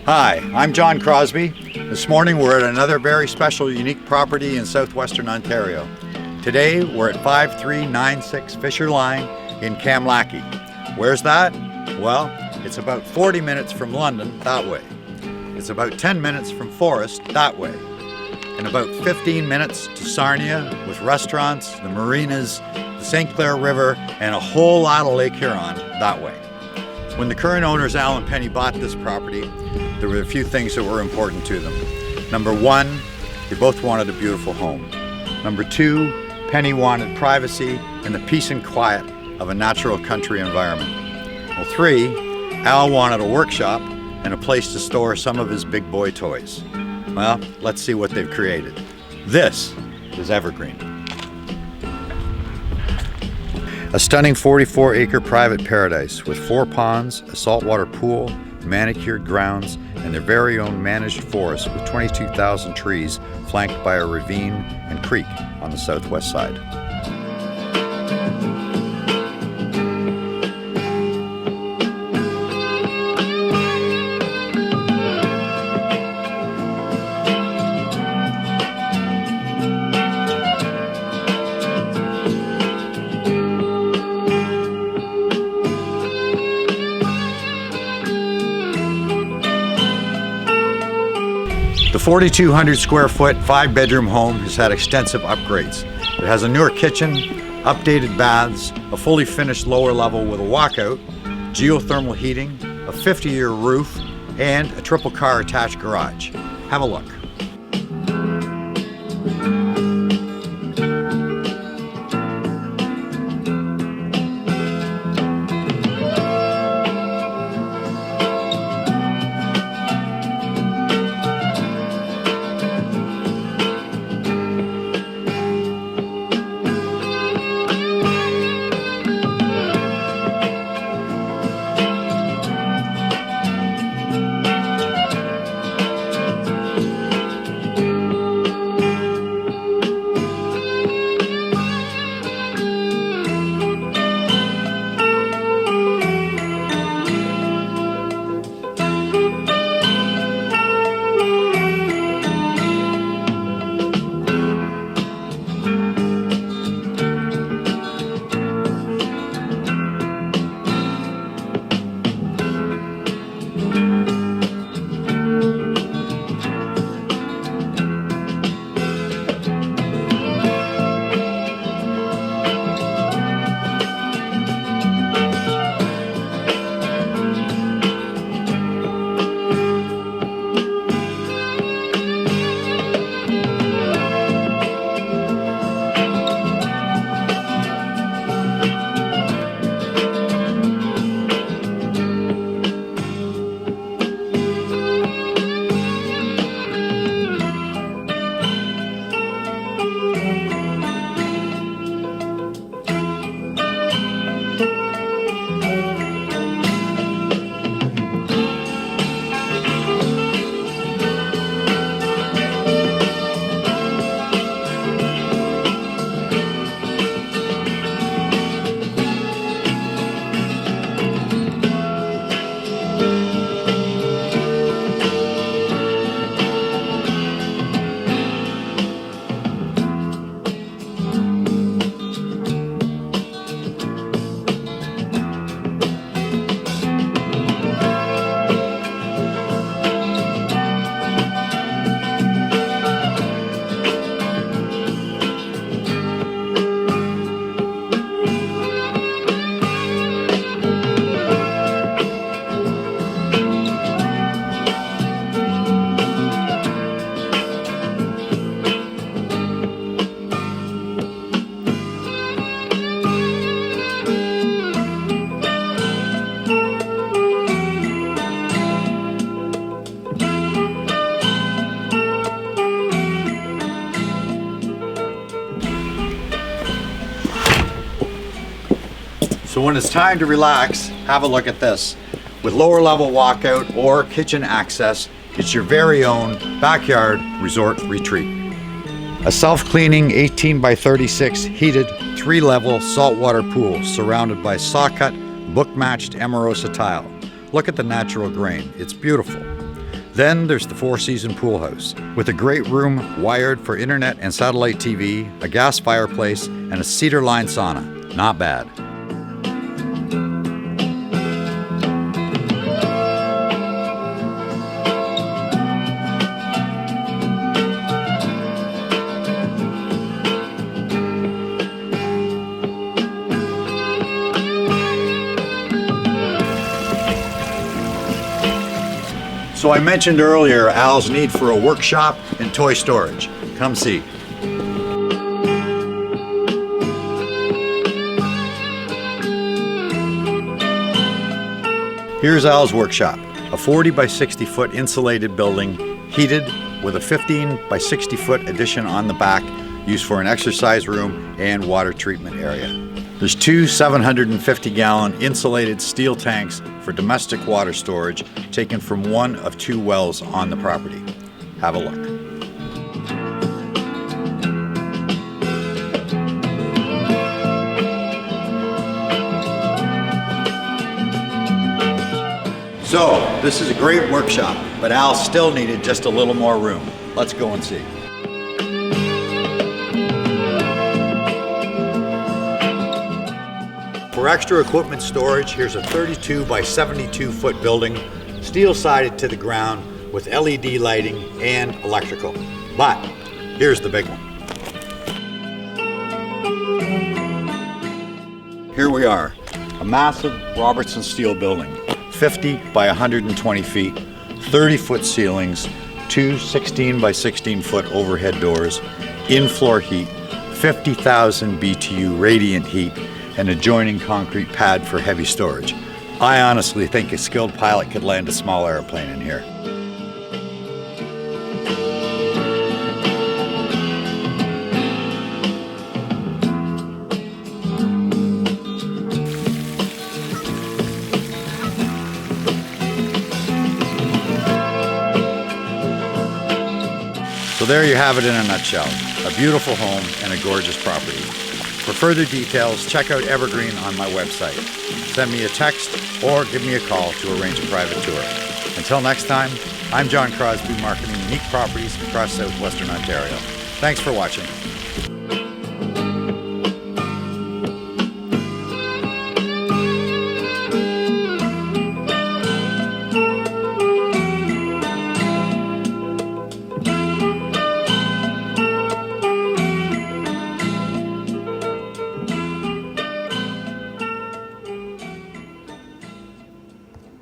Hi, I'm John Crosby. This morning we're at another very special, unique property in southwestern Ontario. Today we're at 5396 Fisher Line in Camlachie. Where's that? Well, it's about 40 minutes from London that way. It's about 10 minutes from Forest that way. And about 15 minutes to Sarnia with restaurants, the marinas, the St. Clair River, and a whole lot of Lake Huron that way. When the current owners, Al and Penny, bought this property, there were a few things that were important to them. Number one, they both wanted a beautiful home. Number two, Penny wanted privacy and the peace and quiet of a natural country environment. Well, three, Al wanted a workshop and a place to store some of his big boy toys. Well, let's see what they've created. This is Evergreen. A stunning 44-acre private paradise with 4 ponds, a saltwater pool, manicured grounds, and their very own managed forest with 22,000 trees flanked by a ravine and creek on the southwest side. The 4,200 square foot, 5-bedroom home has had extensive upgrades. It has a newer kitchen, updated baths, a fully finished lower level with a walkout, geothermal heating, a 50-year roof, and a triple car attached garage. Have a look. So when it's time to relax, have a look at this. With lower level walkout or kitchen access, it's your very own backyard resort retreat. A self-cleaning 18 by 36 heated 3-level saltwater pool surrounded by saw-cut, book-matched Emerosa tile. Look at the natural grain, it's beautiful. Then there's the four-season pool house, with a great room wired for internet and satellite TV, a gas fireplace, and a cedar-lined sauna. Not bad. So I mentioned earlier Al's need for a workshop and toy storage. Come see. Here's Al's workshop, a 40 by 60 foot insulated building, heated with a 15 by 60 foot addition on the back, used for an exercise room and water treatment area. There's two 750-gallon insulated steel tanks for domestic water storage taken from one of two wells on the property. Have a look. So, this is a great workshop, but Al still needed just a little more room. Let's go and see. For extra equipment storage, here's a 32 by 72 foot building, steel sided to the ground with LED lighting and electrical. But here's the big one. Here we are, a massive Robertson steel building, 50 by 120 feet, 30 foot ceilings, two 16 by 16 foot overhead doors, in-floor heat, 50,000 BTU radiant heat, and adjoining concrete pad for heavy storage. I honestly think a skilled pilot could land a small airplane in here. So there you have it in a nutshell, a beautiful home and a gorgeous property. For further details, check out Evergreen on my website. Send me a text or give me a call to arrange a private tour. Until next time, I'm John Crosby, marketing unique properties across southwestern Ontario. Thanks for watching.